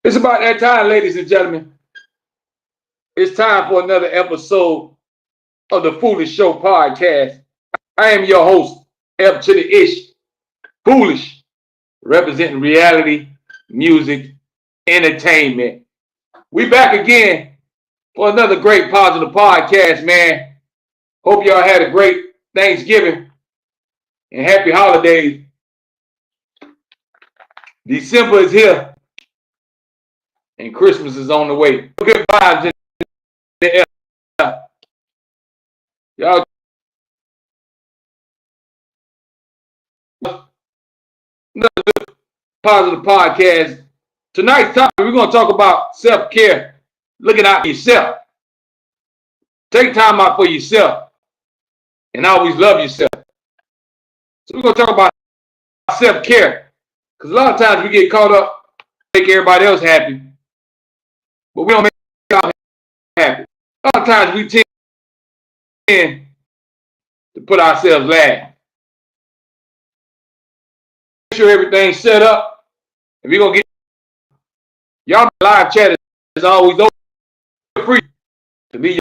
It's about that time, ladies and gentlemen. It's time for another episode of the Foolish Show podcast. I am your host, F to the Ish, Foolish, representing reality, music, entertainment. We back again for another great positive podcast, man. Hope y'all had a great Thanksgiving and happy holidays. December is here and Christmas is on the way. Good vibes in the air. Y'all, another positive podcast. Tonight's topic, we're going to talk about self-care, looking out for yourself. Take time out for yourself and always love yourself. So we're going to talk about self-care because a lot of times we get caught up, make everybody else happy, but we don't make ourselves happy. A lot of times we tend to put ourselves last. Make sure everything's set up, and we're going to get y'all live chat is always open. Feel free to leave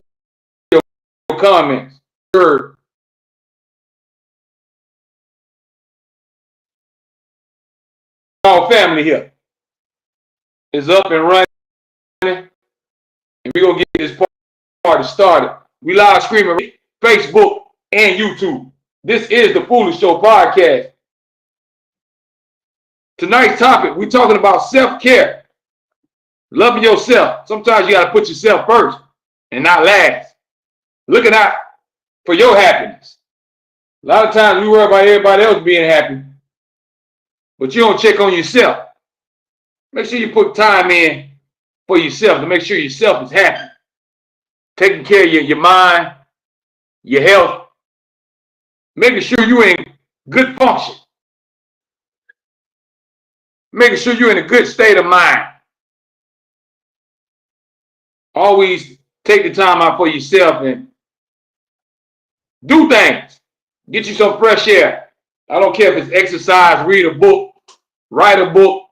your comments. Sure. Our family here is up and running, and we're going to get this party started. We live streaming Facebook and YouTube. This is the Foolish Show podcast. Tonight's topic, we're talking about self-care. Loving yourself. Sometimes you got to put yourself first and not last. Looking out for your happiness. A lot of times we worry about everybody else being happy, but you don't check on yourself. Make sure you put time in for yourself to make sure yourself is happy. Taking care of your mind, your health, making sure you're in good function. Making sure you're in a good state of mind. Always take the time out for yourself and do things. Get you some fresh air. I don't care if it's exercise, read a book, write a book,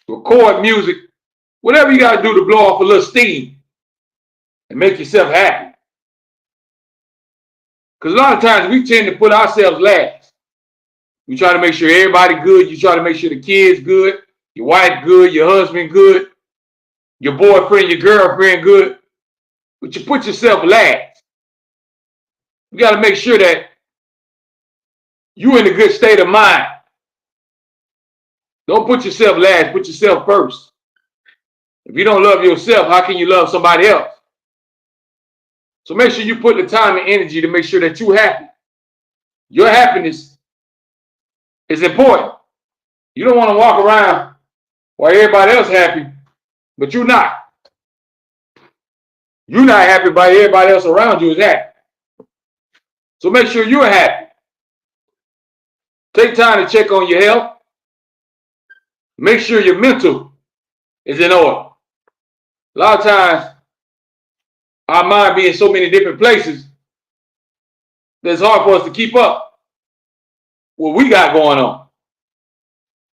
record music, whatever you got to do to blow off a little steam and make yourself happy. Because a lot of times we tend to put ourselves last. You try to make sure everybody good. You try to make sure the kids good, your wife good, your husband good, your boyfriend, your girlfriend good. But you put yourself last. You got to make sure that you're in a good state of mind. Don't put yourself last. Put yourself first. If you don't love yourself, how can you love somebody else? So make sure you put the time and energy to make sure that you're happy. Your happiness is important. You don't want to walk around while everybody else happy, but you're not. You're not happy, but everybody else around you is happy. So make sure you're happy. Take time to check on your health. Make sure your mental is in order. A lot of times, our mind be in so many different places that it's hard for us to keep up with what we got going on.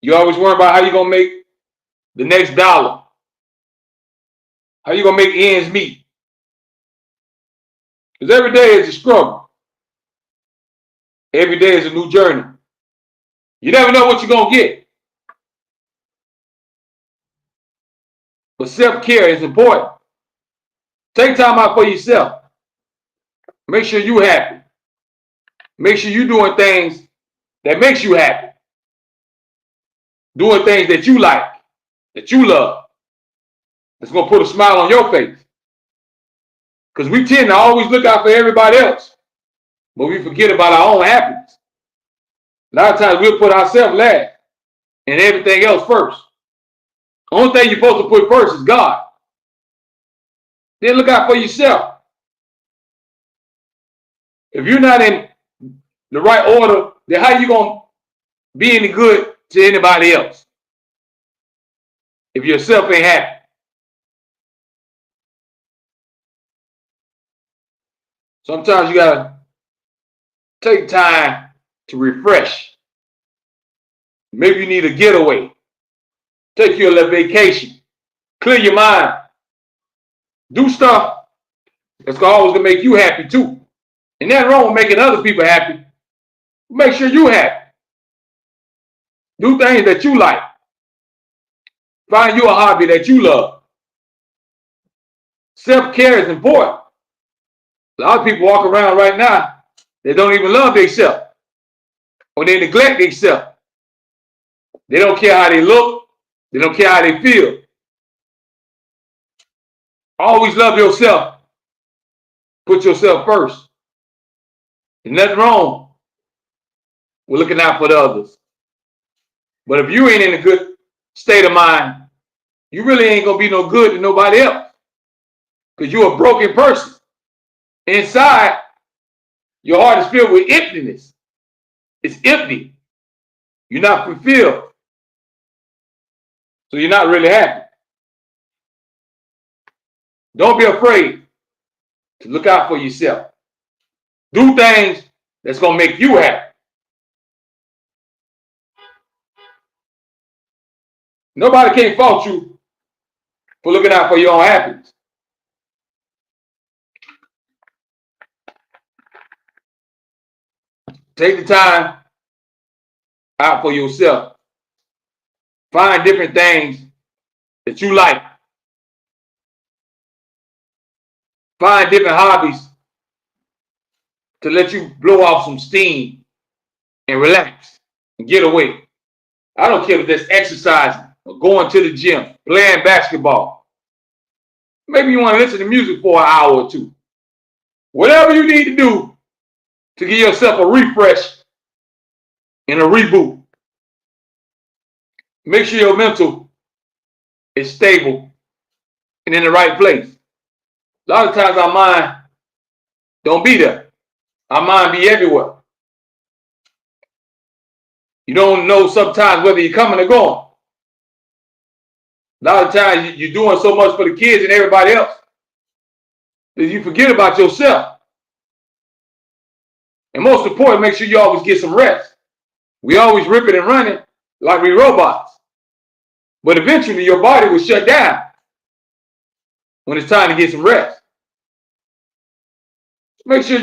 You always worry about how you're going to make the next dollar. How you going to make ends meet. Because every day is a struggle. Every day is a new journey. You never know what you're going to get. But self-care is important. Take time out for yourself. Make sure you're happy. Make sure you're doing things that makes you happy. Doing things that you like, that you love. That's going to put a smile on your face. Because we tend to always look out for everybody else, but we forget about our own happiness. A lot of times we'll put ourselves last and everything else first. Only thing you're supposed to put first is God. Then look out for yourself. If you're not in the right order, then how you going to be any good to anybody else if yourself ain't happy? Sometimes you got to take time to refresh. Maybe you need a getaway. Take you a little vacation. Clear your mind. Do stuff that's always going to make you happy too. And nothing wrong with making other people happy. Make sure you're happy. Do things that you like. Find you a hobby that you love. Self-care is important. A lot of people walk around right now, they don't even love themselves. Or they neglect themselves. They don't care how they look. They don't care how they feel. Always love yourself. Put yourself first. There's nothing wrong with looking out for the others. But if you ain't in a good state of mind, you really ain't going to be no good to nobody else. Because you're a broken person. Inside, your heart is filled with emptiness. It's empty. You're not fulfilled. So you're not really happy. Don't be afraid to look out for yourself. Do things that's going to make you happy. Nobody can fault you for looking out for your own happiness. Take the time out for yourself. Find different things that you like. Find different hobbies to let you blow off some steam and relax and get away. I don't care if that's exercising or going to the gym, playing basketball. Maybe you want to listen to music for an hour or two. Whatever you need to do to give yourself a refresh and a reboot. Make sure your mental is stable and in the right place. A lot of times our mind don't be there. Our mind be everywhere. You don't know sometimes whether you're coming or going. A lot of times you're doing so much for the kids and everybody else that you forget about yourself. And most important, make sure you always get some rest. We always ripping and running like we robots. But eventually your body will shut down when it's time to get some rest. Make sure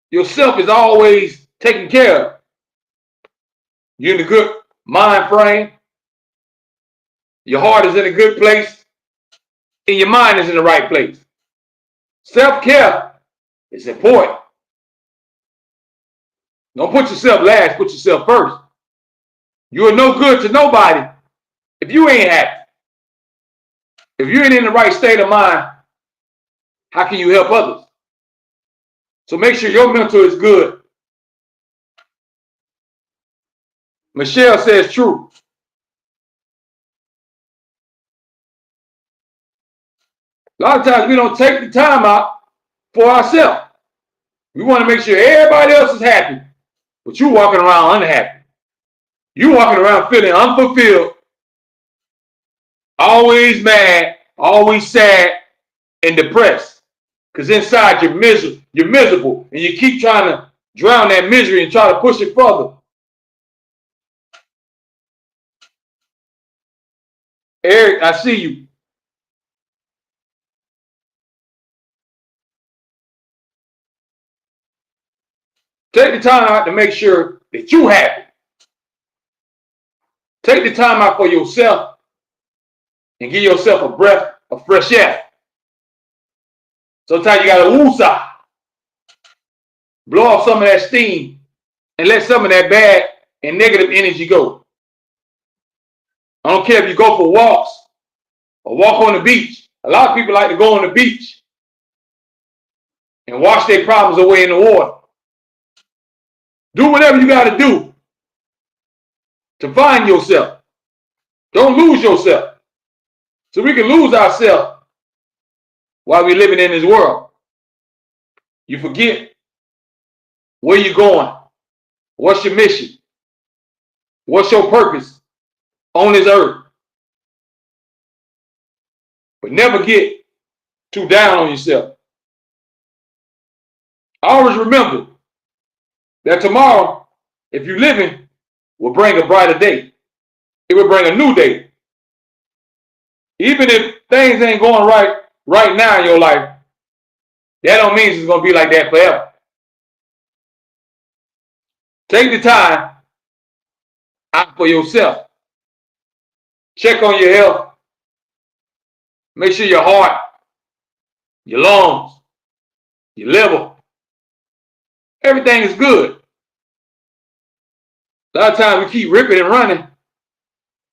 yourself is always taken care of. You're in a good mind frame. Your heart is in a good place. And your mind is in the right place. Self-care is important. Don't put yourself last, put yourself first. You are no good to nobody if you ain't happy. If you ain't in the right state of mind, how can you help others? So make sure your mental is good. Michelle says true. A lot of times we don't take the time out for ourselves. We want to make sure everybody else is happy, but you walking around unhappy. You walking around feeling unfulfilled, always mad, always sad, and depressed. Because inside you're miserable, and you keep trying to drown that misery and try to push it further. Eric, I see you. Take the time out to make sure that you're happy. Take the time out for yourself and give yourself a breath of fresh air. Sometimes you got to woosah. Blow off some of that steam and let some of that bad and negative energy go. I don't care if you go for walks or walk on the beach. A lot of people like to go on the beach and wash their problems away in the water. Do whatever you got to do to find yourself. Don't lose yourself. So we can lose ourselves while we're living in this world. You forget where you're going. What's your mission? What's your purpose on this earth? But never get too down on yourself. Always remember that tomorrow, if you're living, will bring a brighter day. It will bring a new day. Even if things ain't going right now in your life, that don't mean it's going to be like that forever. Take the time out for yourself. Check on your health. Make sure your heart, your lungs, your liver, everything is good. A lot of times we keep ripping and running,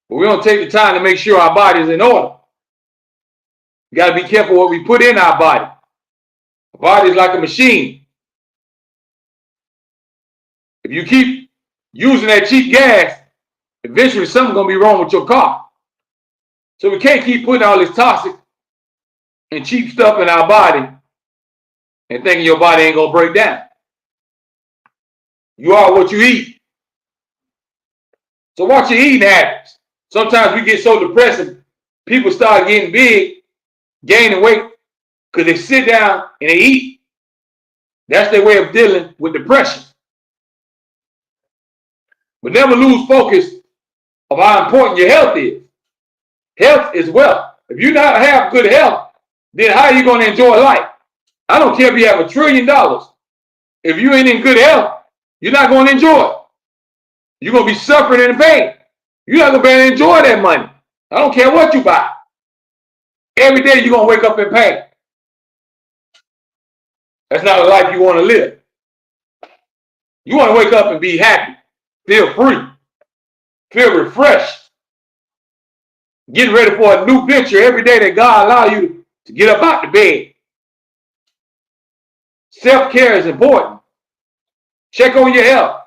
but we don't take the time to make sure our body is in order. We got to be careful what we put in our body. The body is like a machine. If you keep using that cheap gas, eventually something's going to be wrong with your car. So we can't keep putting all this toxic and cheap stuff in our body and thinking your body ain't going to break down. You are what you eat. So watch your eating habits. Sometimes we get so depressed and people start getting big, gaining weight, because they sit down and they eat. That's their way of dealing with depression. But never lose focus of how important your health is. Health is wealth. If you not have good health, then how are you going to enjoy life? I don't care if you have $1 trillion. If you ain't in good health, you're not going to enjoy it. You're going to be suffering and in pain. You're not going to be able to enjoy that money. I don't care what you buy. Every day you're going to wake up in pain. That's not a life you want to live. You want to wake up and be happy, feel free, feel refreshed, getting ready for a new venture every day that God allow you to get up out the bed. Self-care is important. Check on your health.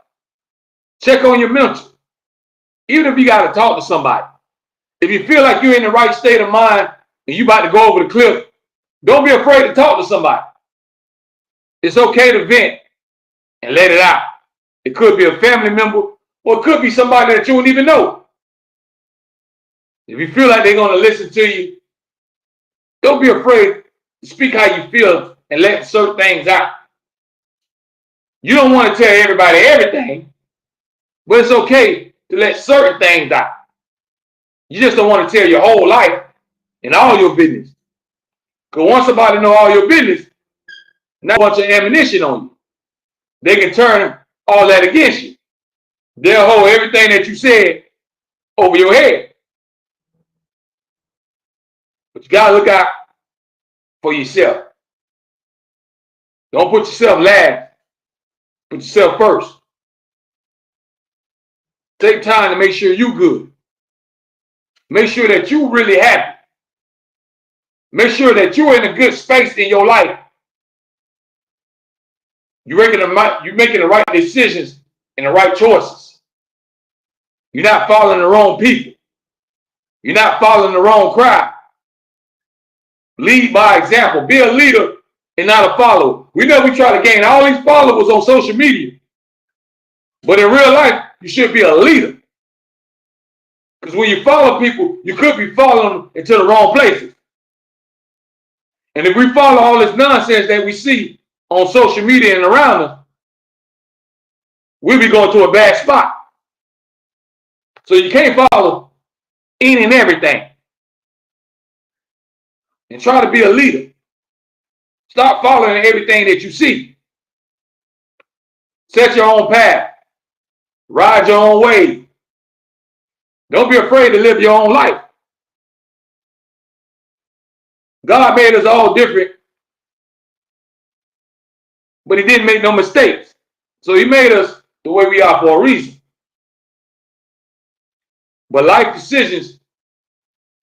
Check on your mental. Even if you got to talk to somebody. If you feel like you're in the right state of mind and you about to go over the cliff, don't be afraid to talk to somebody. It's okay to vent and let it out. It could be a family member or it could be somebody that you don't even know. If you feel like they're going to listen to you, don't be afraid to speak how you feel and let certain things out. You don't want to tell everybody everything, but it's okay to let certain things out. You just don't want to tell your whole life and all your business. Because once somebody know all your business, not a bunch of ammunition on you. They can turn all that against you. They'll hold everything that you said over your head. But you got to look out for yourself. Don't put yourself last. Put yourself first. Take time to make sure you're good. Make sure that you're really happy. Make sure that you're in a good space in your life. You're making the right decisions and the right choices. You're not following the wrong people. You're not following the wrong crowd. Lead by example. Be a leader and not a follower. We know we try to gain all these followers on social media. But in real life, you should be a leader. Because when you follow people, you could be following them into the wrong places. And if we follow all this nonsense that we see on social media and around us, we'll be going to a bad spot. So you can't follow any and everything. And try to be a leader. Stop following everything that you see. Set your own path. Ride your own way. Don't be afraid to live your own life. God made us all different, but he didn't make no mistakes. So he made us the way we are for a reason. But life decisions,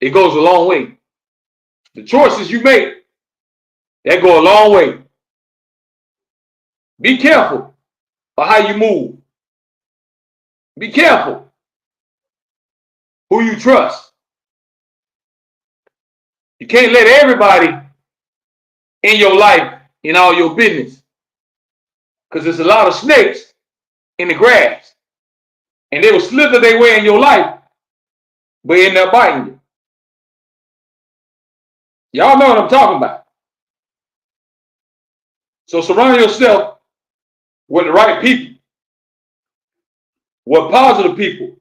it goes a long way. The choices you make, that go a long way. Be careful of how you move. Be careful. who you trust. You can't let everybody in your life, in all your business, because there's a lot of snakes in the grass, and they will slither their way in your life, but end up biting you. Y'all know what I'm talking about. So surround yourself with the right people, with positive people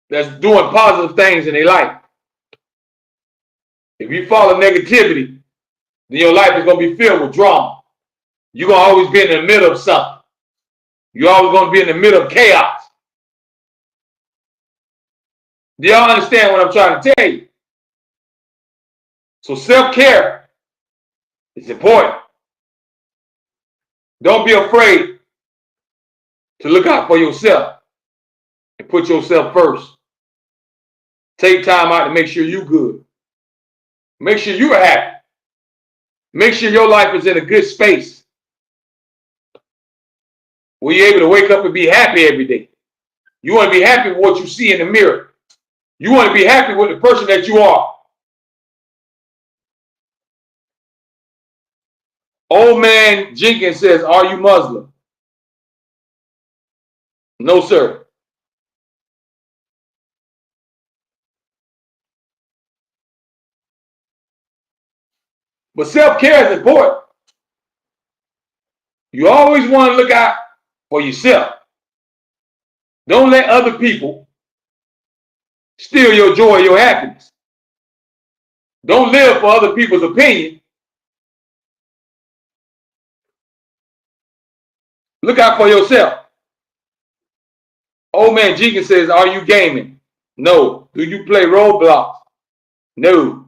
that's doing positive things in their life. If you follow negativity, then your life is going to be filled with drama. You're going to always be in the middle of something. You're always going to be in the middle of chaos. Do y'all understand what I'm trying to tell you? So self-care is important. Don't be afraid to look out for yourself and put yourself first. Take time out to make sure you're good. Make sure you're happy. Make sure your life is in a good space where you're able to wake up and be happy every day. You want to be happy with what you see in the mirror. You want to be happy with the person that you are. Old man Jenkins says, "Are you Muslim?" No, sir. But self-care is important. You always want to look out for yourself. Don't let other people steal your joy, your happiness. Don't live for other people's opinion. Look out for yourself. Old man Jenkins says, "Are you gaming?" No. Do you play Roblox? No.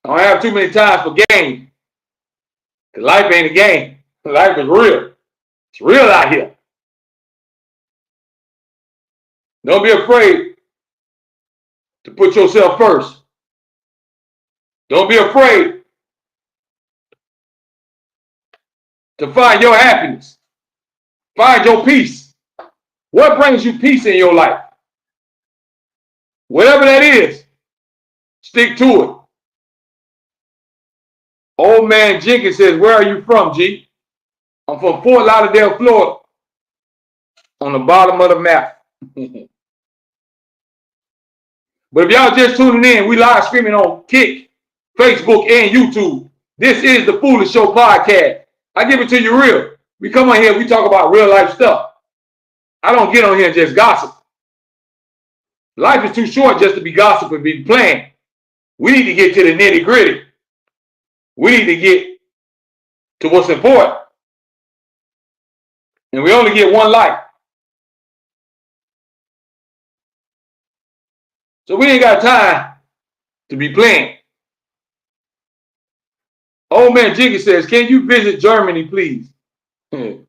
I don't have too many times for games. Because life ain't a game. Life is real. It's real out here. Don't be afraid to put yourself first. Don't be afraid to find your happiness. Find your peace. What brings you peace in your life? Whatever that is, stick to it. Old man Jenkins says, "Where are you from, G?" I'm from Fort Lauderdale, Florida. On the bottom of the map. But if y'all just tuning in, we live streaming on Kick, Facebook, and YouTube. This is the Foolish Show podcast. I give it to you real. We come on here, we talk about real life stuff. I don't get on here and just gossip. Life is too short just to be gossiping and be playing. We need to get to the nitty gritty. We need to get to what's important. And we only get one life. So we ain't got time to be playing. Old man Jiggy says, "Can you visit Germany, please?"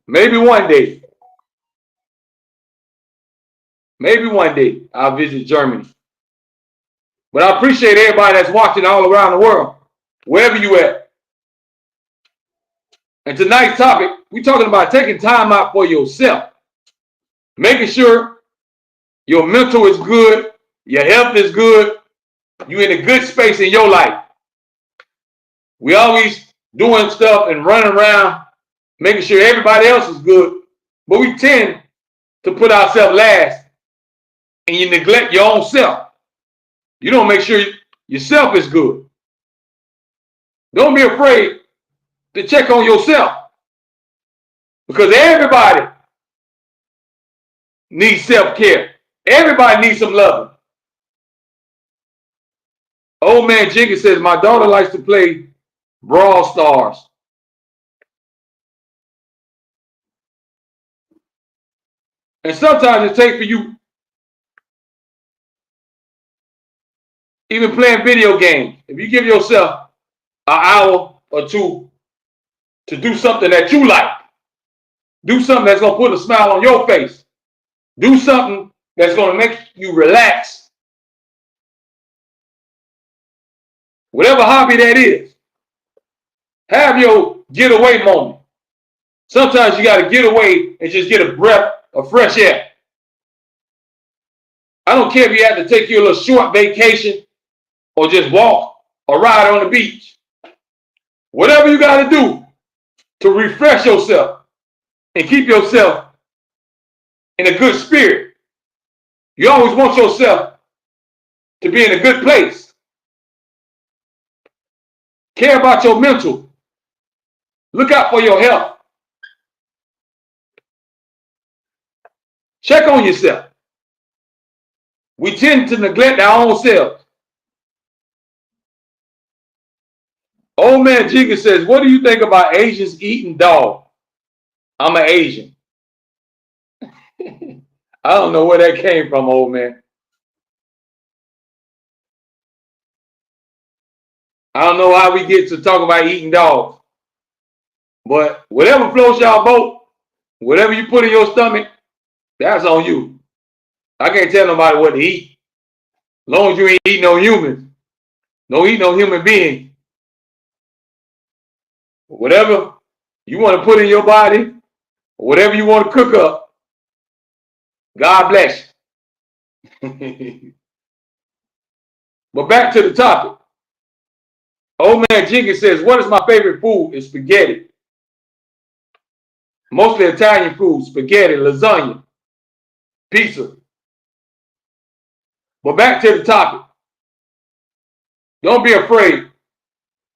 Maybe one day. Maybe one day I'll visit Germany. But I appreciate everybody that's watching all around the world, wherever you at. And tonight's topic, we're talking about taking time out for yourself. Making sure your mental is good, your health is good, you're in a good space in your life. We always doing stuff and running around, making sure everybody else is good, but we tend to put ourselves last, and you neglect your own self. You don't make sure yourself is good. Don't be afraid to check on yourself, because everybody needs self-care. Everybody needs some love. Old man Jenkins says, "My daughter likes to play Brawl Stars." And sometimes it takes for you, even playing video games, if you give yourself an hour or two to do something that you like, do something that's going to put a smile on your face, do something that's going to make you relax, whatever hobby that is, have your getaway moment. Sometimes you got to get away and just get a breath of fresh air. I don't care if you have to take your little short vacation or just walk or ride on the beach. Whatever you got to do to refresh yourself and keep yourself in a good spirit. You always want yourself to be in a good place. Care about your mental. Look out for your health. Check on yourself. We tend to neglect our own selves. Old man Jigga says, what do you think about Asians eating dog? I'm an Asian. I don't know where that came from, old man. I don't know how we get to talk about eating dogs. But whatever floats y'all boat, whatever you put in your stomach, that's on you. I can't tell nobody what to eat. As long as you ain't eating no humans. Don't eat no human being. Whatever you want to put in your body, whatever you want to cook up, God bless you. But back to the topic. Old man Jenkins says, what is my favorite food? It's spaghetti. Mostly Italian food, spaghetti, lasagna, pizza. But back to the topic. Don't be afraid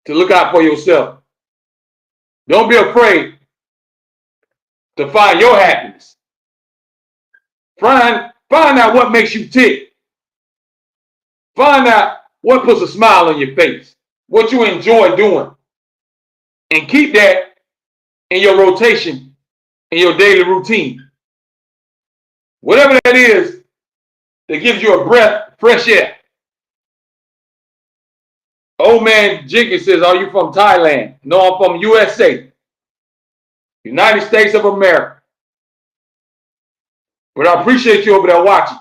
to look out for yourself. Don't be afraid to find your happiness. Find out what makes you tick. Find out what puts a smile on your face, what you enjoy doing. And keep that in your rotation, in your daily routine. Whatever that is that gives you a breath, fresh air. Old man Jenkins says, are you from Thailand? No, I'm from USA. United States of America. But I appreciate you over there watching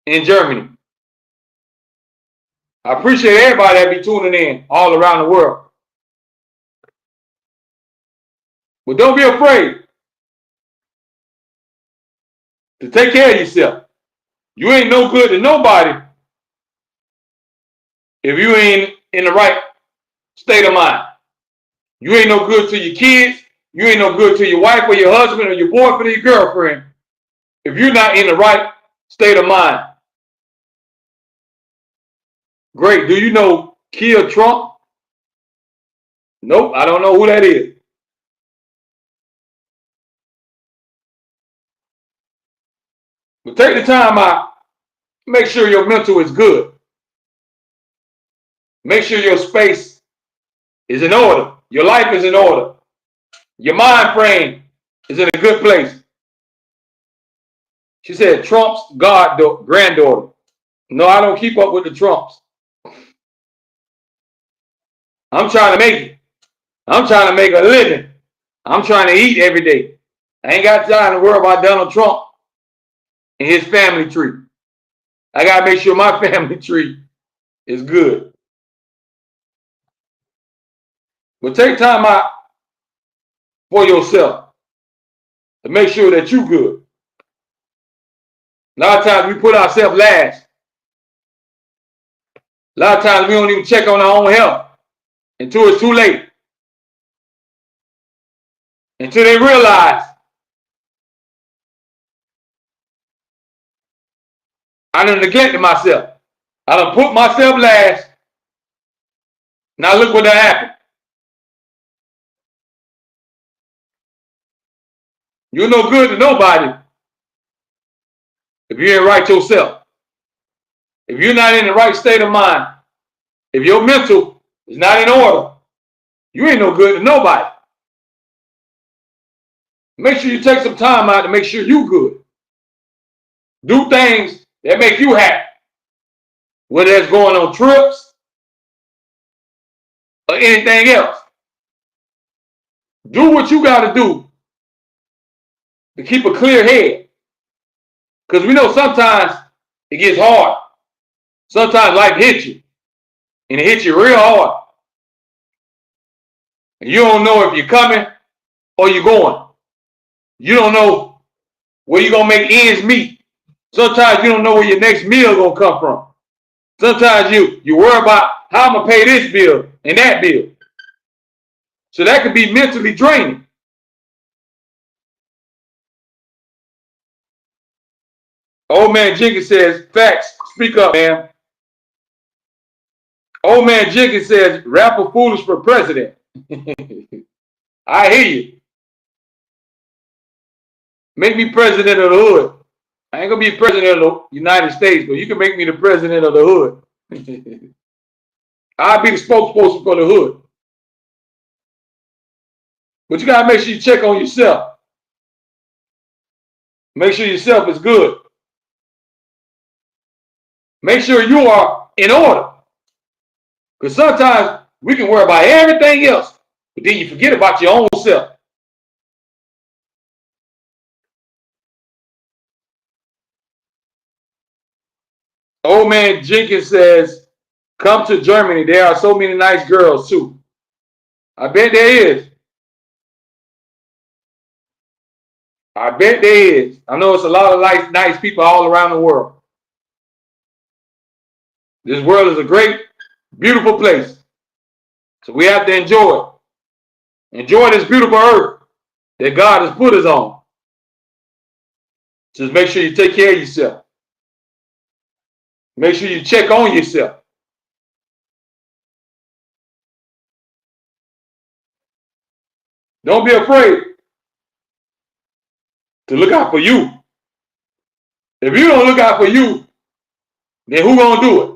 in Germany. I appreciate everybody that be tuning in all around the world. But don't be afraid to take care of yourself. You ain't no good to nobody if you ain't in the right state of mind. You ain't no good to your kids. You ain't no good to your wife or your husband or your boyfriend or your girlfriend if you're not in the right state of mind. Great. Do you know Kill Trump? Nope, I don't know who that is. But take the time out. Make sure your mental is good. Make sure your space is in order. Your life is in order. Your mind frame is in a good place. She said Trump's granddaughter. No, I don't keep up with the Trumps. I'm trying to make it. I'm trying to make a living. I'm trying to eat every day. I ain't got time to worry about Donald Trump and his family tree. I got to make sure my family tree is good. But take time out for yourself to make sure that you're good. A lot of times we put ourselves last. A lot of times we don't even check on our own health until it's too late. Until they realize I done neglected myself. I done put myself last. Now look what that happened. You're no good to nobody if you ain't right yourself. If you're not in the right state of mind, if your mental is not in order, you ain't no good to nobody. Make sure you take some time out to make sure you're good. Do things that make you happy. Whether it's going on trips or anything else. Do what you got to do to keep a clear head. Because we know sometimes it gets hard. Sometimes life hits you. And it hits you real hard. And you don't know if you're coming or you're going. You don't know where you're going to make ends meet. Sometimes you don't know where your next meal going to come from. Sometimes you worry about how I'm going to pay this bill and that bill. So that could be mentally draining. Old man Jenkins says, facts, speak up, man. Old man Jenkins says, rapper foolish for president. I hear you. Make me president of the hood. I ain't gonna be president of the United States, but you can make me the president of the hood. I'll be the spokesperson for the hood. But you gotta make sure you check on yourself. Make sure yourself is good. Make sure you are in order. Because sometimes we can worry about everything else, but then you forget about your own self. Old man Jenkins says, come to Germany. There are so many nice girls too. I bet there is. I bet there is. I know it's a lot of nice people all around the world. This world is a great, beautiful place. So we have to enjoy it. Enjoy this beautiful earth that God has put us on. Just make sure you take care of yourself. Make sure you check on yourself. Don't be afraid to look out for you. If you don't look out for you, then who gonna do it?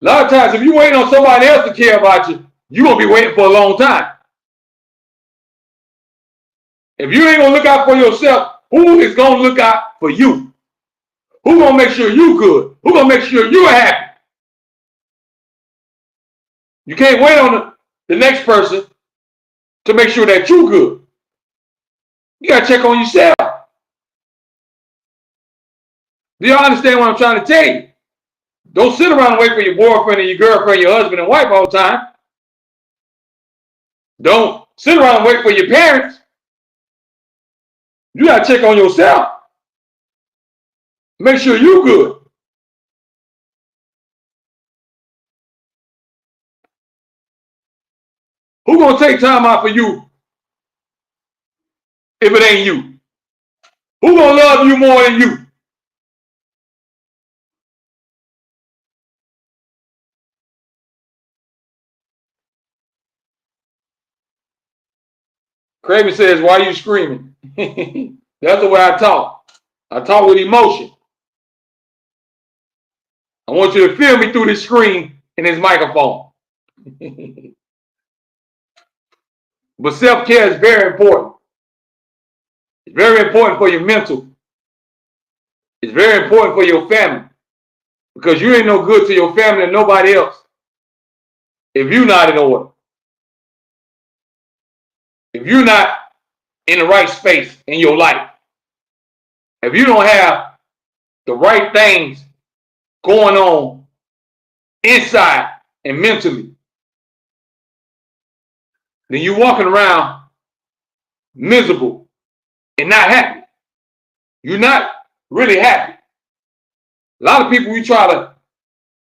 A lot of times, if you wait on somebody else to care about you, you're gonna be waiting for a long time. If you ain't gonna look out for yourself, who is gonna look out for you? Who gonna make sure you good? Who gonna make sure you're happy? You can't wait on the next person to make sure that you're good. You gotta check on yourself. Do y'all understand what I'm trying to tell you? Don't sit around and wait for your boyfriend and your girlfriend, your husband and wife all the time. Don't sit around and wait for your parents. You gotta check on yourself. Make sure you're good. Who gonna take time out for you if it ain't you? Who gonna love you more than you? Craven says, why are you screaming? That's the way I talk. I talk with emotion. I want you to feel me through this screen and this microphone. But self-care is very important. It's very important for your mental. It's very important for your family. Because you ain't no good to your family and nobody else if you're not in order. If you're not in the right space in your life. If you don't have the right things going on inside and mentally, then you're walking around miserable and not happy. You're not really happy. A lot of people we try to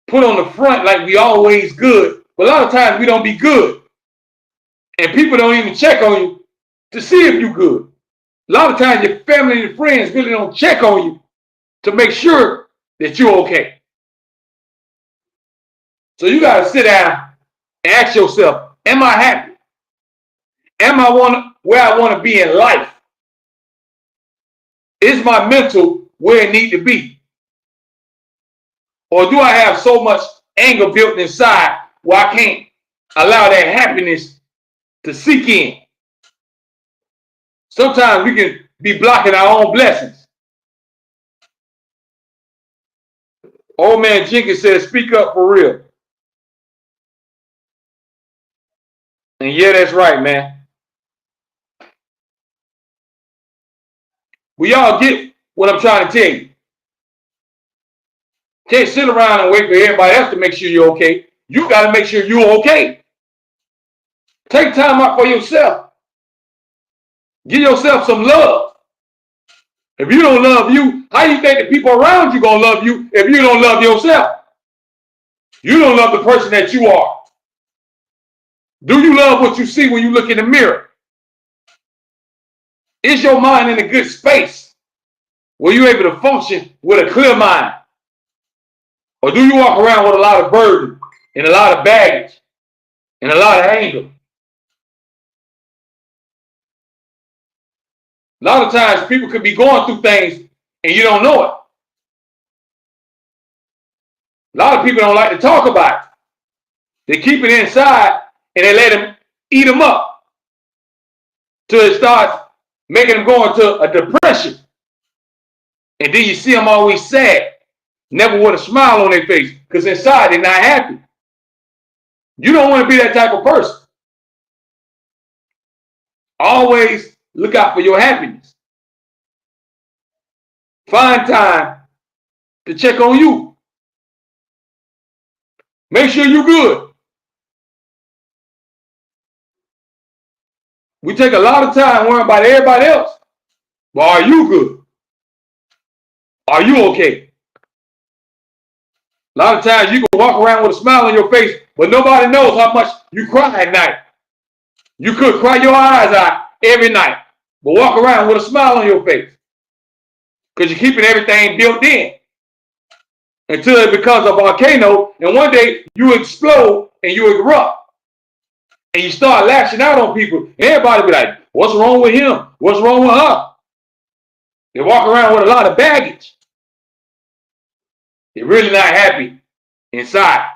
put on the front like we always good, but a lot of times we don't be good. And people don't even check on you to see if you're good. A lot of times your family and your friends really don't check on you to make sure that you're okay. So you got to sit down and ask yourself, am I happy? Am I where I want to be in life? Is my mental where it needs to be? Or do I have so much anger built inside where I can't allow that happiness to seep in? Sometimes we can be blocking our own blessings. Old man Jenkins says, speak up for real. And yeah, that's right, man. We all get what I'm trying to tell you. Can't sit around and wait for everybody else to make sure you're okay. You got to make sure you're okay. Take time out for yourself. Give yourself some love. If you don't love you, how you think the people around you gonna love you if you don't love yourself? You don't love the person that you are. Do you love what you see when you look in the mirror? Is your mind in a good space where you're able to function with a clear mind? Or do you walk around with a lot of burden and a lot of baggage and a lot of anger? A lot of times people could be going through things and you don't know it. A lot of people don't like to talk about it. They keep it inside and they let them eat them up till it starts making them go into a depression. And then you see them always sad, never with a smile on their face, because inside they're not happy. You don't want to be that type of person. Always look out for your happiness. Find time to check on you. Make sure you're good. We take a lot of time worrying about everybody else. But are you good? Are you okay? A lot of times you can walk around with a smile on your face, but nobody knows how much you cry at night. You could cry your eyes out every night, but walk around with a smile on your face because you're keeping everything built in until it becomes a volcano, and one day you explode and you erupt and you start lashing out on people. And everybody be like, what's wrong with him? What's wrong with her? They walk around with a lot of baggage. They're really not happy inside.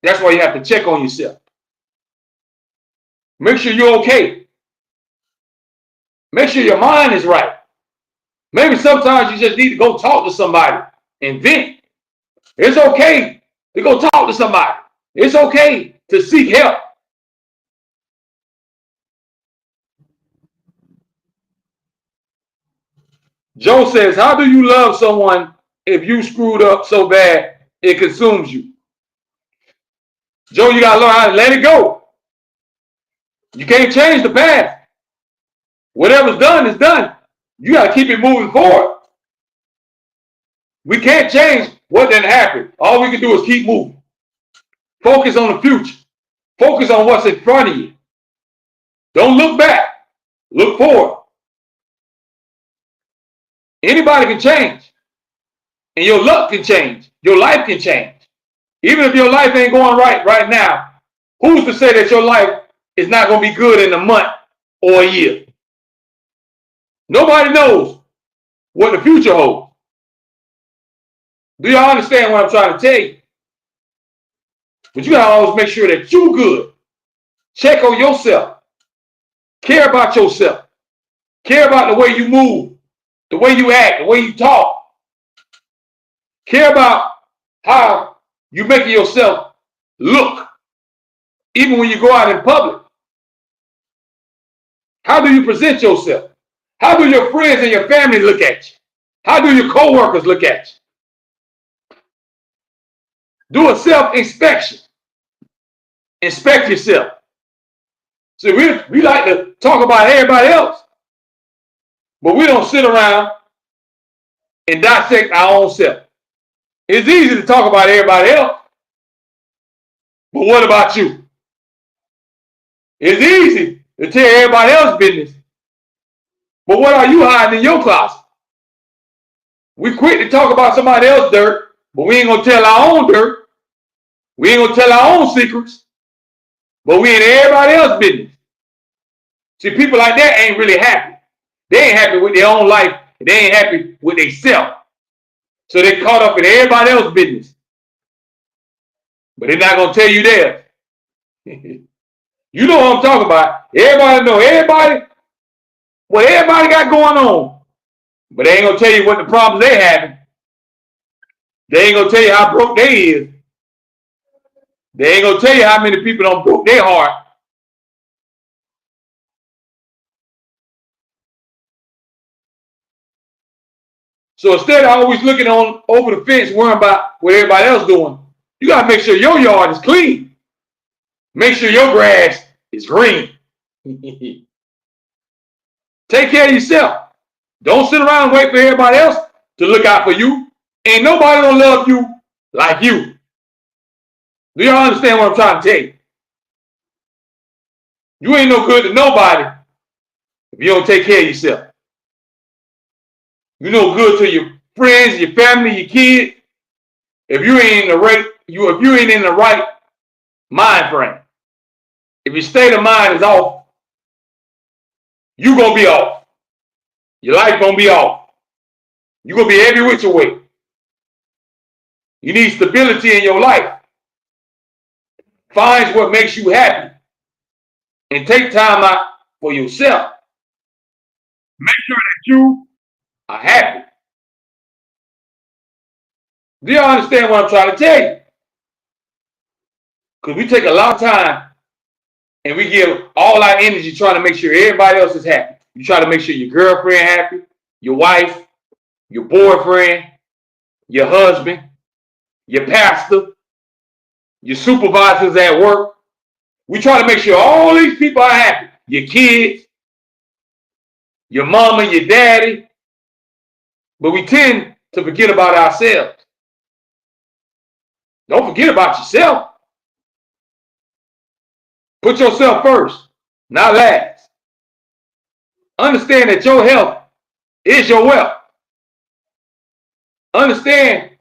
That's why you have to check on yourself. Make sure you're okay. Make sure your mind is right. Maybe sometimes you just need to go talk to somebody and vent. It's okay to go talk to somebody. It's okay to seek help. Joe says, how do you love someone if you screwed up so bad it consumes you? Joe, you got to learn how to let it go. You can't change the past. Whatever's done is done. You got to keep it moving forward. We can't change what didn't happen. All we can do is keep moving. Focus on the future. Focus on what's in front of you. Don't look back. Look forward. Anybody can change. And your luck can change. Your life can change. Even if your life ain't going right now, who's to say that your life is not going to be good in a month or a year? Nobody knows what the future holds. Do y'all understand what I'm trying to tell you? But you got to always make sure that you're good. Check on yourself. Care about yourself. Care about the way you move, the way you act, the way you talk. Care about how you're making yourself look, even when you go out in public. How do you present yourself? How do your friends and your family look at you? How do your coworkers look at you? Do a self-inspection. Inspect yourself. So we like to talk about everybody else, but we don't sit around and dissect our own self. It's easy to talk about everybody else, but what about you? It's easy to tell everybody else's business, but what are you hiding in your closet? We quick to talk about somebody else's dirt, but we ain't gonna tell our own dirt. We ain't gonna tell our own secrets, but we in everybody else's business. See, people like that ain't really happy. They ain't happy with their own life, and they ain't happy with themselves. So they caught up in everybody else's business. But they're not gonna tell you theirs. You know what I'm talking about. Everybody know what everybody got going on. But they ain't gonna tell you what the problems they having. They ain't gonna tell you how broke they is. They ain't gonna tell you how many people don't broke their heart. So instead of always looking on over the fence, worrying about what everybody else doing, you gotta make sure your yard is clean. Make sure your grass is green. Take care of yourself. Don't sit around and wait for everybody else to look out for you. Ain't nobody gonna love you like you. Do y'all understand what I'm trying to tell you? You ain't no good to nobody if you don't take care of yourself. You no good to your friends, your family, your kids. If you ain't in the right, if you ain't in the right mind frame, if your state of mind is off, you gonna be off. Your life gonna be off. You gonna be every which way. You need stability in your life. Find what makes you happy and take time out for yourself. Make sure that you are happy. Do you understand what I'm trying to tell you? Because we take a lot of time and we give all our energy trying to make sure everybody else is happy. You try to make sure your girlfriend happy, your wife, your boyfriend, your husband, your pastor, your supervisors at work. We try to make sure all these people are happy. Your kids, your mama, your daddy. But we tend to forget about ourselves. Don't forget about yourself. Put yourself first, not last. Understand that your health is your wealth. Understand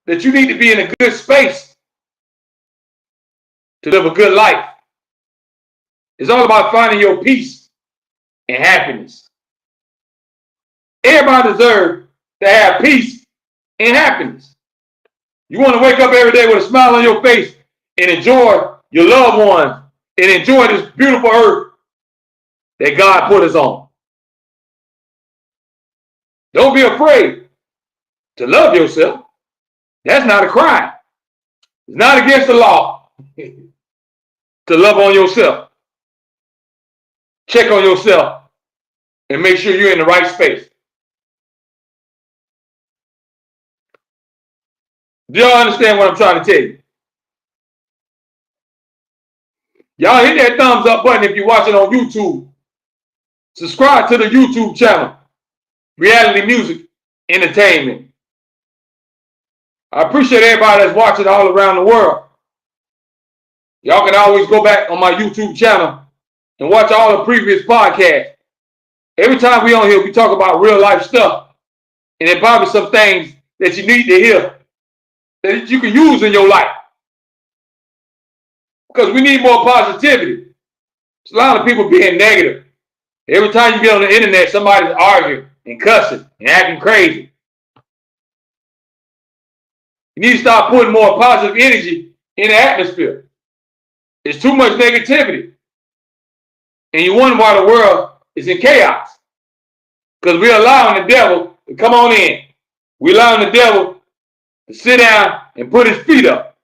that you need to be in a good space to live a good life. It's all about finding your peace and happiness. Everybody deserves to have peace and happiness. You want to wake up every day with a smile on your face and enjoy your loved ones and enjoy this beautiful earth that God put us on. Don't be afraid to love yourself. That's not a crime. It's not against the law to love on yourself. Check on yourself and make sure you're in the right space. Do y'all understand what I'm trying to tell you? Y'all hit that thumbs up button if you're watching on YouTube. Subscribe to the YouTube channel, Reality MUSUC Entertainment. I appreciate everybody that's watching all around the world. Y'all can always go back on my YouTube channel and watch all the previous podcasts. Every time we on here, we talk about real life stuff. And there probably some things that you need to hear that you can use in your life. Because we need more positivity. There's a lot of people being negative. Every time you get on the internet, somebody's arguing and cussing and acting crazy. You need to start putting more positive energy in the atmosphere. There's too much negativity. And you wonder why the world is in chaos. Because we're allowing the devil to come on in. We're allowing the devil to sit down and put his feet up.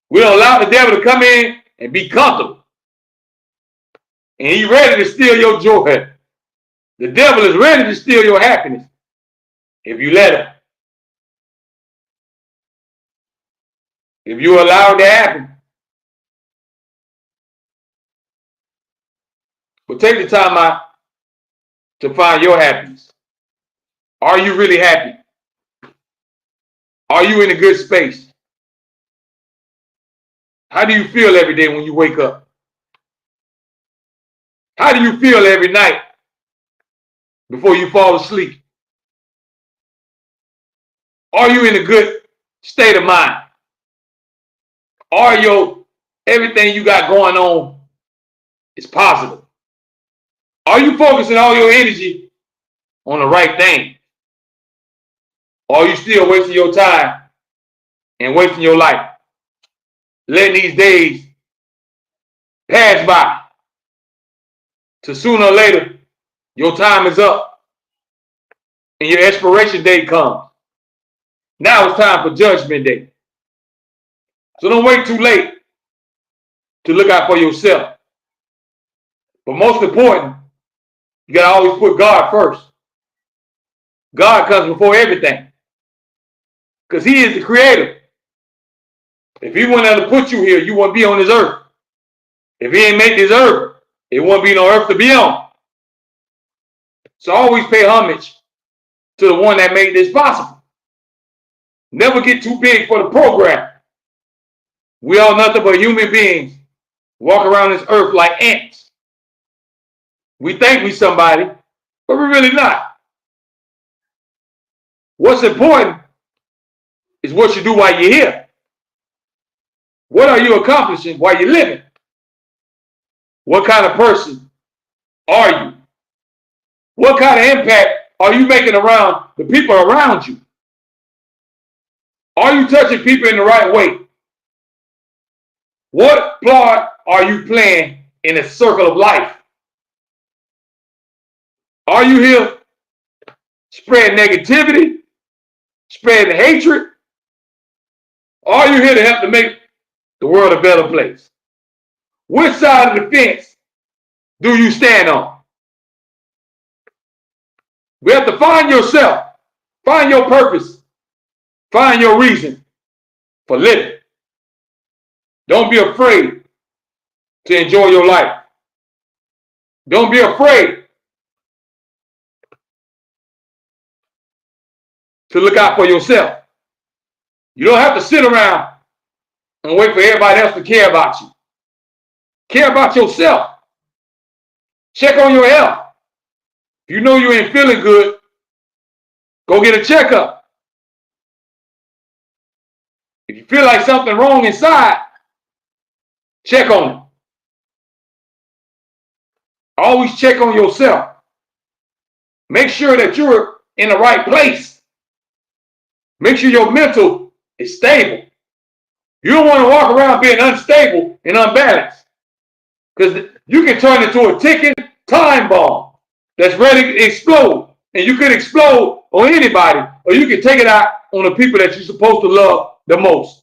We don't allow the devil to come in and be comfortable. And he's ready to steal your joy. The devil is ready to steal your happiness if you let him. If you allow it to happen. But take the time out to find your happiness. Are you really happy? Are you in a good space? How do you feel every day when you wake up? How do you feel every night before you fall asleep? Are you in a good state of mind? Are everything you got going on is positive? Are you focusing all your energy on the right thing? Or are you still wasting your time and wasting your life? Letting these days pass by. To sooner or later, your time is up and your expiration date comes. Now it's time for judgment day. So don't wait too late to look out for yourself. But most important, you got to always put God first. God comes before everything. Because he is the creator. If he wouldn't have put you here, you wouldn't be on this earth. If he ain't make this earth, it wouldn't be no earth to be on. So always pay homage to the one that made this possible. Never get too big for the program. We are nothing but human beings walk around this earth like ants. We think we somebody, but we're really not. What's important is what you do while you're here. What are you accomplishing while you're living? What kind of person are you? What kind of impact are you making around the people around you? Are you touching people in the right way? What part are you playing in the circle of life? Are you here spreading negativity, spreading hatred? Or are you here to help to make the world a better place? Which side of the fence do you stand on? We have to find yourself, find your purpose, find your reason for living. Don't be afraid to enjoy your life. Don't be afraid to look out for yourself. You don't have to sit around and wait for everybody else to care about you. Care about yourself. Check on your health. If you know you ain't feeling good, go get a checkup. If you feel like something wrong inside, check on it. Always check on yourself. Make sure that you're in the right place. Make sure your mental is stable. You don't want to walk around being unstable and unbalanced, because you can turn into a ticking time bomb that's ready to explode. And you can explode on anybody, or you can take it out on the people that you're supposed to love the most.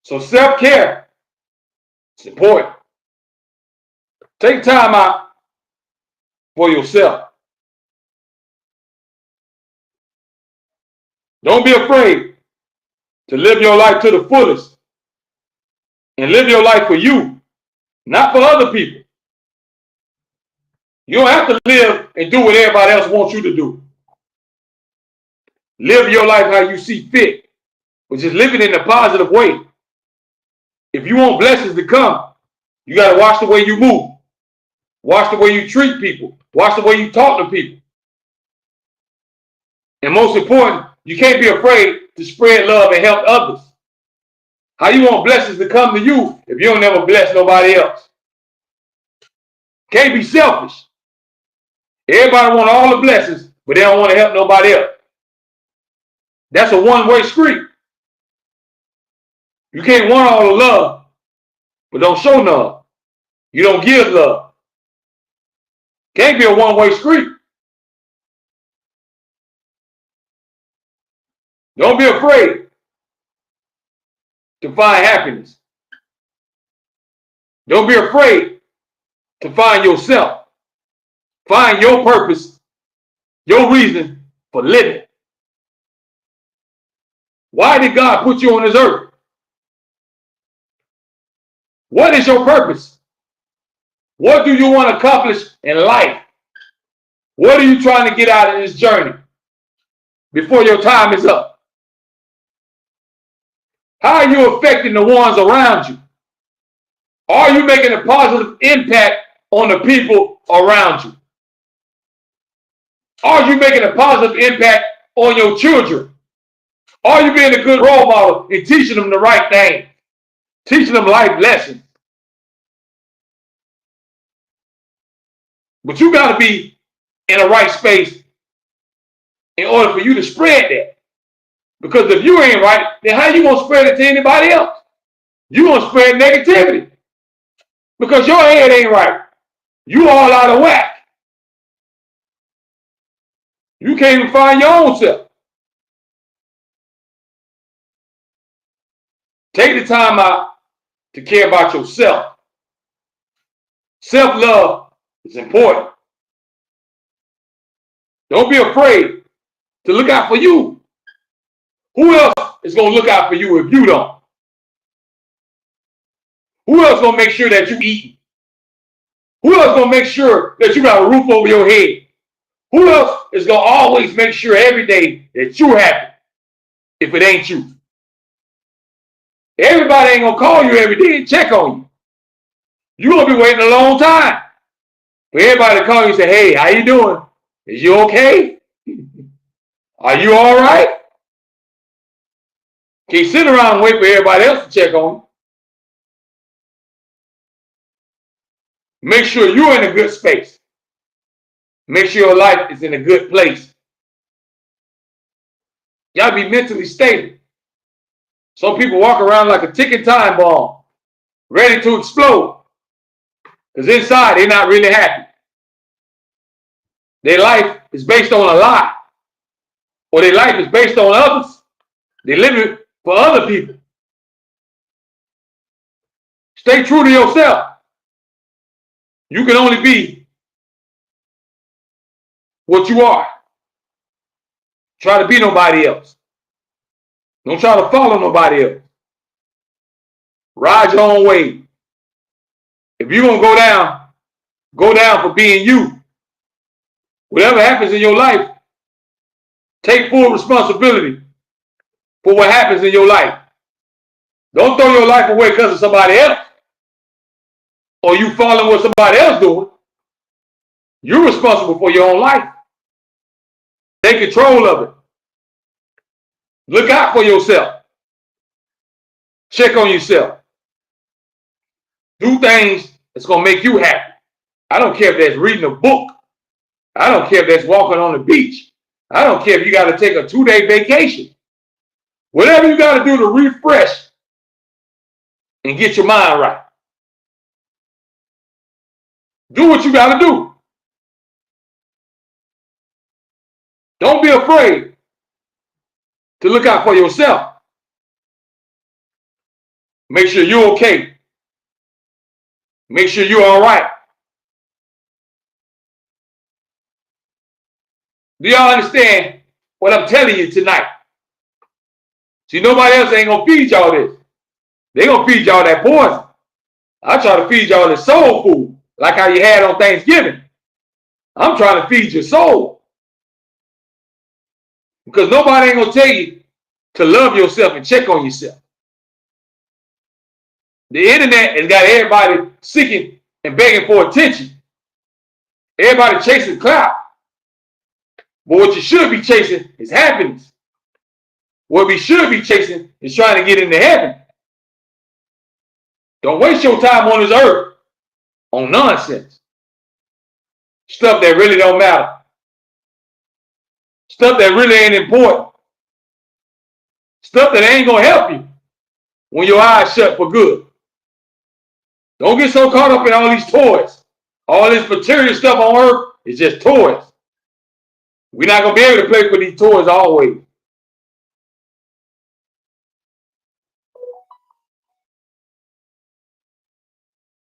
So self-care is important. Take time out for yourself. Don't be afraid to live your life to the fullest and live your life for you, not for other people. You don't have to live and do what everybody else wants you to do. Live your life how you see fit, which is living in a positive way. If you want blessings to come, you got to watch the way you move. Watch the way you treat people. Watch the way you talk to people. And most important, you can't be afraid to spread love and help others. How you want blessings to come to you if you don't ever bless nobody else? Can't be selfish. Everybody want all the blessings, but they don't want to help nobody else. That's a one-way street. You can't want all the love, but don't show none. You don't give love. Can't be a one-way street. Don't be afraid to find happiness. Don't be afraid to find yourself. Find your purpose, your reason for living. Why did God put you on this earth? What is your purpose? What do you want to accomplish in life? What are you trying to get out of this journey before your time is up? How are you affecting the ones around you? Are you making a positive impact on the people around you? Are you making a positive impact on your children? Are you being a good role model and teaching them the right thing? Teaching them life lessons? But you got to be in the right space in order for you to spread that. Because if you ain't right, then how you going to spread it to anybody else? You going to spread negativity. Because your head ain't right. You all out of whack. You can't even find your own self. Take the time out to care about yourself. Self-love is important. Don't be afraid to look out for you. Who else is going to look out for you if you don't? Who else gonna make sure that you eat? Who else gonna make sure that you got a roof over your head? Who else is gonna always make sure every day that you're happy if it ain't you? Everybody ain't gonna call you every day and check on you. You're gonna be waiting a long time for everybody to call you and say, hey, how you doing? Is you okay? Are you all right? Can't sit around and wait for everybody else to check on you. Make sure you're in a good space. Make sure your life is in a good place. You gotta be mentally stable. Some people walk around like a ticking time bomb, ready to explode. Because inside, they're not really happy. Their life is based on a lie. Or their life is based on others. They live it for other people. Stay true to yourself. You can only be what you are. Try to be nobody else. Don't try to follow nobody else. Ride your own wave. If you're going to go down for being you. Whatever happens in your life, take full responsibility for what happens in your life. Don't throw your life away because of somebody else. Or you following what somebody else doing. You're responsible for your own life. Take control of it. Look out for yourself. Check on yourself. Do things that's going to make you happy. I don't care if that's reading a book. I don't care if that's walking on the beach. I don't care if you got to take a 2-day vacation. Whatever you got to do to refresh and get your mind right. Do what you got to do. Don't be afraid to look out for yourself. Make sure you're okay. Make sure you're all right. Do y'all understand what I'm telling you tonight? See, nobody else ain't going to feed y'all this. They're going to feed y'all that poison. I try to feed y'all the soul food, like how you had on Thanksgiving. I'm trying to feed your soul. Because nobody ain't going to tell you to love yourself and check on yourself. The internet has got everybody seeking and begging for attention. Everybody chasing clout. But what you should be chasing is happiness. What we should be chasing is trying to get into heaven. Don't waste your time on this earth on nonsense. Stuff that really don't matter. Stuff that really ain't important. Stuff that ain't going to help you when your eyes shut for good. Don't get so caught up in all these toys. All this material stuff on earth is just toys. We're not going to be able to play with these toys always.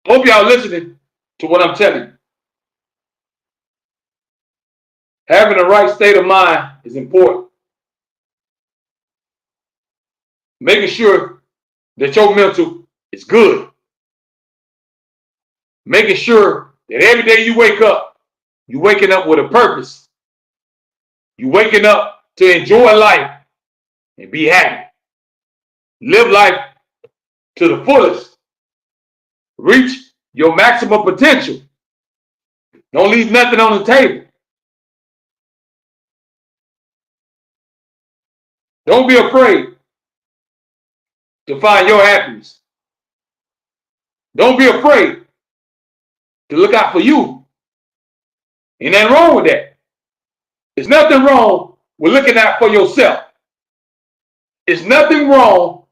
Hope y'all listening to what I'm telling you. Having the right state of mind is important. Making sure that your mental is good. Making sure that every day you wake up, you're waking up with a purpose. You're waking up to enjoy life and be happy. Live life to the fullest. Reach your maximum potential. Don't leave nothing on the table. Don't be afraid to find your happiness. Don't be afraid to look out for you. Ain't nothing wrong with that. There's nothing wrong with looking out for yourself. There's nothing wrong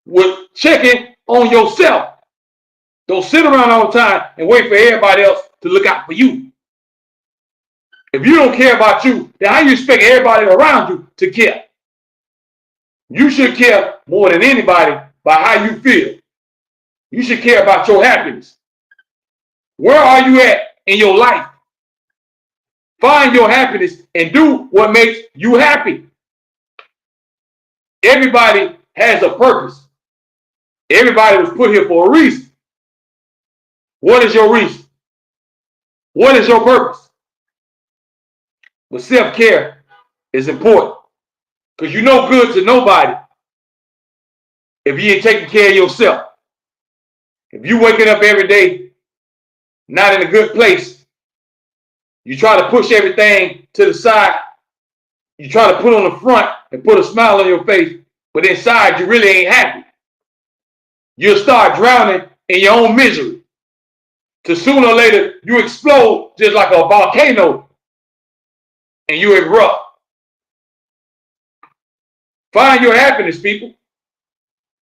with checking on yourself. Don't sit around all the time and wait for everybody else to look out for you. If you don't care about you, then how you expect everybody around you to care? You should care more than anybody about how you feel. You should care about your happiness. Where are you at in your life? Find your happiness and do what makes you happy. Everybody has a purpose. Everybody was put here for a reason. What is your reason? What is your purpose? But self-care is important because you're no good to nobody if you ain't taking care of yourself. If you waking up every day not in a good place, you try to push everything to the side, you try to put on the front and put a smile on your face, but inside you really ain't happy. You'll start drowning in your own misery. To sooner or later, you explode just like a volcano and you erupt. Find your happiness, people.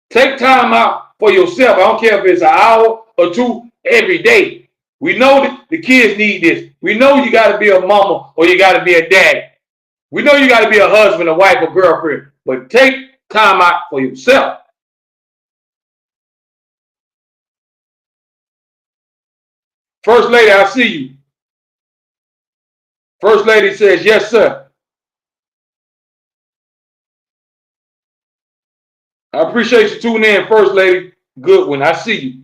Take time out for yourself. I don't care if it's an hour or two every day. We know that the kids need this. We know you got to be a mama or you got to be a daddy. We know you got to be a husband, a wife, or girlfriend. But take time out for yourself. First Lady, I see you. First Lady says, yes, sir. I appreciate you tuning in, First Lady Goodwin. I see you.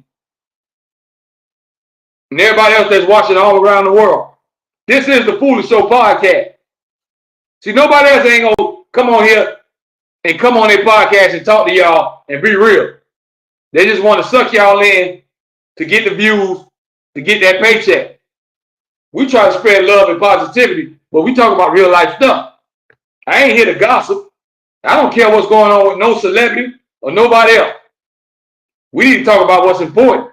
And everybody else that's watching all around the world. This is the Foolish Show podcast. See, nobody else ain't going to come on here and come on their podcast and talk to y'all and be real. They just want to suck y'all in to get the views, to get that paycheck. We try to spread love and positivity, but we talk about real life stuff. I ain't here to gossip. I don't care what's going on with no celebrity or nobody else. We need to talk about what's important,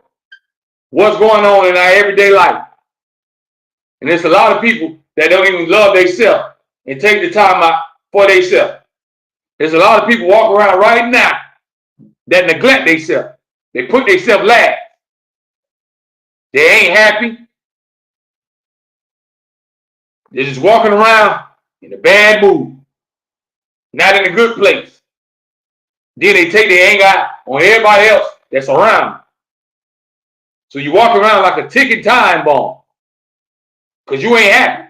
what's going on in our everyday life. And there's a lot of people that don't even love themselves and take the time out for themselves. There's a lot of people walking around right now that neglect themselves. They put themselves last. They ain't happy. They're just walking around in a bad mood, not in a good place. Then they take their anger out on everybody else that's around. So you walk around like a ticking time bomb because you ain't happy.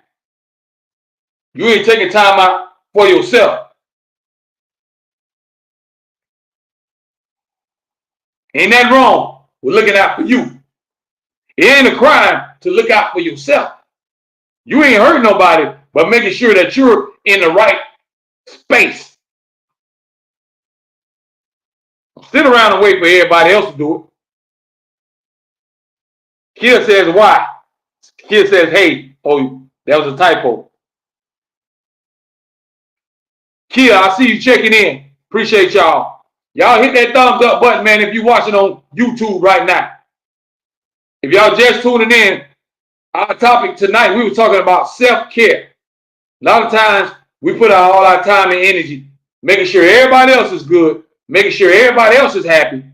You ain't taking time out for yourself. Ain't that wrong with looking out for you? It ain't a crime to look out for yourself. You ain't hurting nobody, but making sure that you're in the right space. Sit around and wait for everybody else to do it. Kia says, why? Kia says, hey, oh, that was a typo. Kia, I see you checking in. Appreciate y'all. Y'all hit that thumbs up button, man, if you're watching on YouTube right now. If y'all just tuning in, our topic tonight, we were talking about self-care. A lot of times, we put out all our time and energy making sure everybody else is good, making sure everybody else is happy,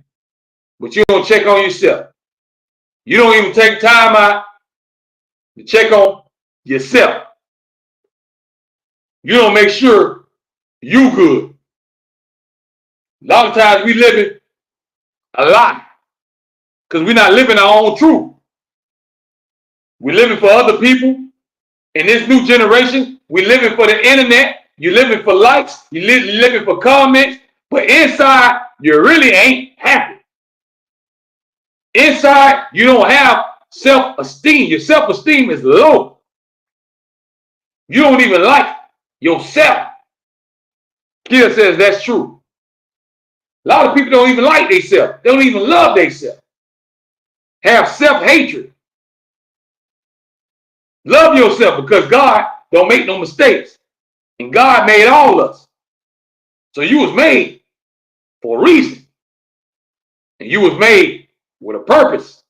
but you don't check on yourself. You don't even take time out to check on yourself. You don't make sure you good. A lot of times we living a lie because we're not living our own truth. We're living for other people. In this new generation, we're living for the internet. You're living for likes. You're living for comments. But inside, you really ain't happy. Inside, you don't have self-esteem. Your self-esteem is low. You don't even like yourself. Kia says that's true. A lot of people don't even like themselves. They don't even love themselves. Have self-hatred. Love yourself because God don't make no mistakes. And God made all of us. So you was made for a reason. And you was made with a purpose.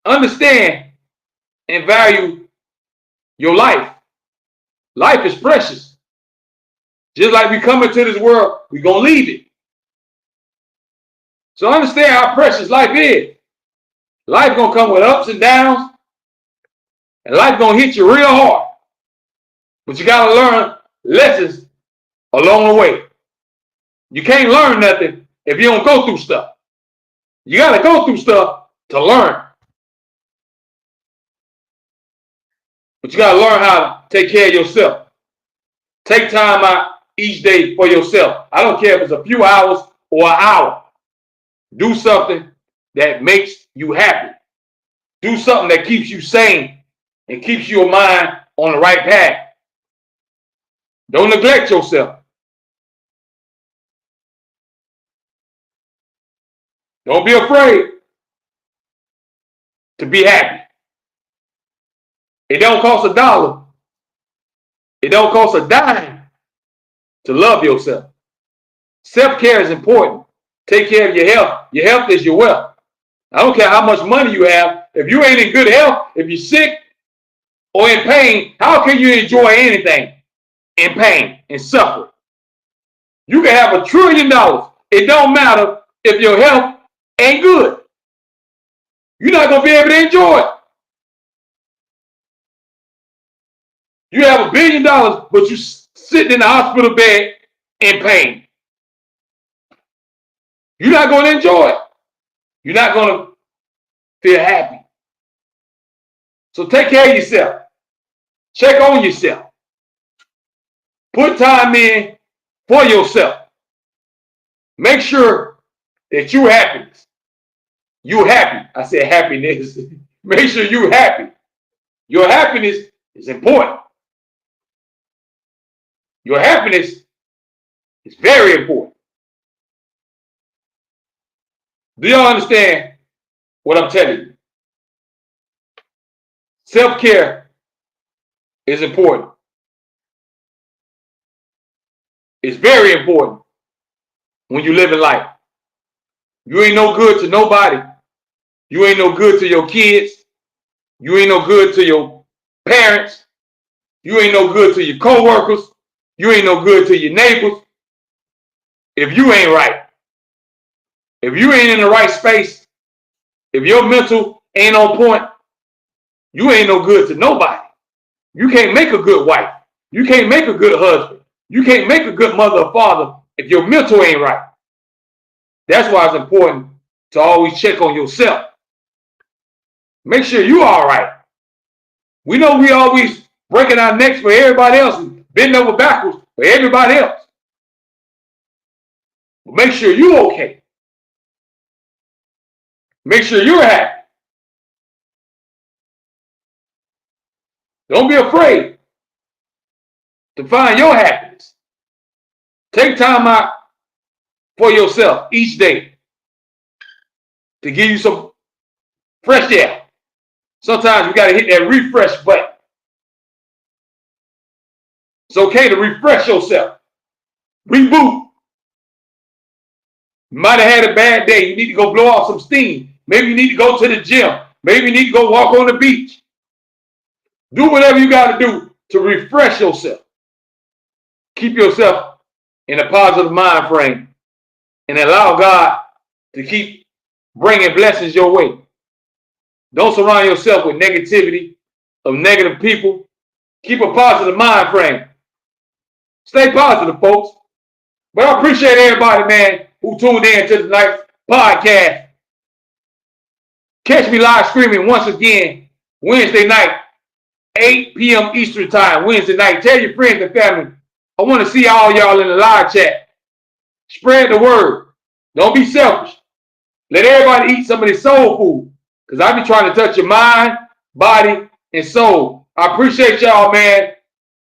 Understand and value your life. Life is precious. Just like we come into this world, we're going to leave it. So understand how precious life is. Life going to come with ups and downs. And life going to hit you real hard. But you got to learn lessons along the way. You can't learn nothing if you don't go through stuff. You got to go through stuff to learn. But you got to learn how to take care of yourself. Take time out each day for yourself. I don't care if it's a few hours or an hour. Do something that makes you happy. Do something that keeps you sane and keeps your mind on the right path. Don't neglect yourself. Don't be afraid to be happy. It don't cost $1. It don't cost a dime to love yourself. Self-care is important. Take care of your health. Your health is your wealth. I don't care how much money you have. If you ain't in good health, if you're sick or in pain, how can you enjoy anything in pain and suffer? You can have $1 trillion. It don't matter if your health ain't good. You're not going to be able to enjoy it. You have $1 billion, but you're sitting in the hospital bed in pain. You're not going to enjoy it. You're not going to feel happy. So take care of yourself. Check on yourself. Put time in for yourself. Make sure that you're happy. You're happy. I said happiness. Make sure you're happy. Your happiness is important. Your happiness is very important. Do y'all understand what I'm telling you? Self-care is important. It's very important when you live in life. You ain't no good to nobody. You ain't no good to your kids. You ain't no good to your parents. You ain't no good to your co-workers. You ain't no good to your neighbors if you ain't right. If you ain't in the right space, if your mental ain't on point, you ain't no good to nobody. You can't make a good wife. You can't make a good husband. You can't make a good mother or father if your mental ain't right. That's why it's important to always check on yourself. Make sure you all right. We know we always breaking our necks for everybody else and bending over backwards for everybody else. But make sure you're okay. Make sure you're happy. Don't be afraid to find your happiness. Take time out for yourself each day to give you some fresh air. Sometimes you got to hit that refresh button. It's okay to refresh yourself. Reboot. You might have had a bad day. You need to go blow off some steam. Maybe you need to go to the gym. Maybe you need to go walk on the beach. Do whatever you got to do to refresh yourself. Keep yourself in a positive mind frame and allow God to keep bringing blessings your way. Don't surround yourself with negativity of negative people. Keep a positive mind frame. Stay positive, folks. But I appreciate everybody, man, who tuned in to tonight's podcast. Catch me live streaming once again Wednesday night, 8 p.m. Eastern time, Wednesday night. Tell your friends and family. I want to see all y'all in the live chat. Spread the word. Don't be selfish. Let everybody eat some of this soul food, because I be trying to touch your mind, body, and soul. I appreciate y'all, man.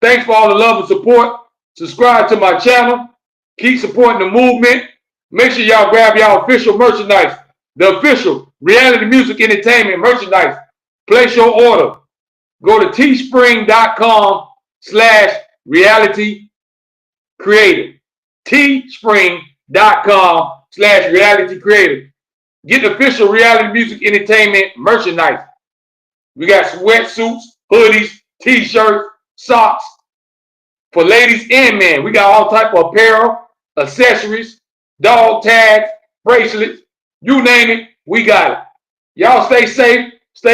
Thanks for all the love and support. Subscribe to my channel. Keep supporting the movement. Make sure y'all grab y'all official merchandise. The official Reality Music Entertainment merchandise. Place your order. Go to teespring.com/realitycreative. teespring.com/realitycreative. Get the official Reality Music Entertainment merchandise. We got sweatsuits, hoodies, t-shirts, socks for ladies and men. We got all type of apparel, accessories, dog tags, bracelets, you name it, we got it. Y'all stay safe, stay